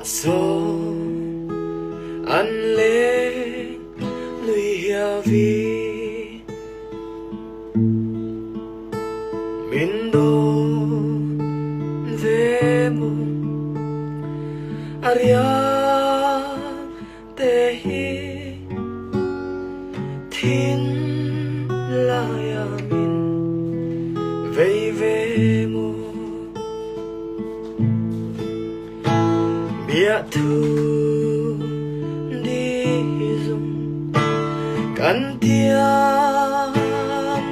số ăn lên lùi hiểu vì mình đô về mùng ariam te hi thiên la ya min về mùng bia thu đi dùng căn tia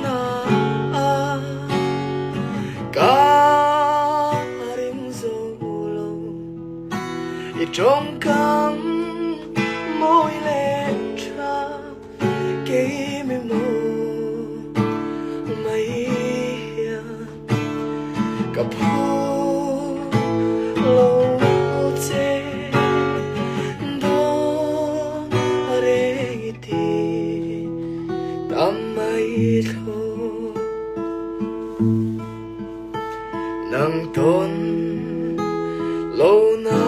na ca ring dâu lâu trong cam môi lên cha kê mê mô mây cặp hô lâu tamay tho nang ton lâu na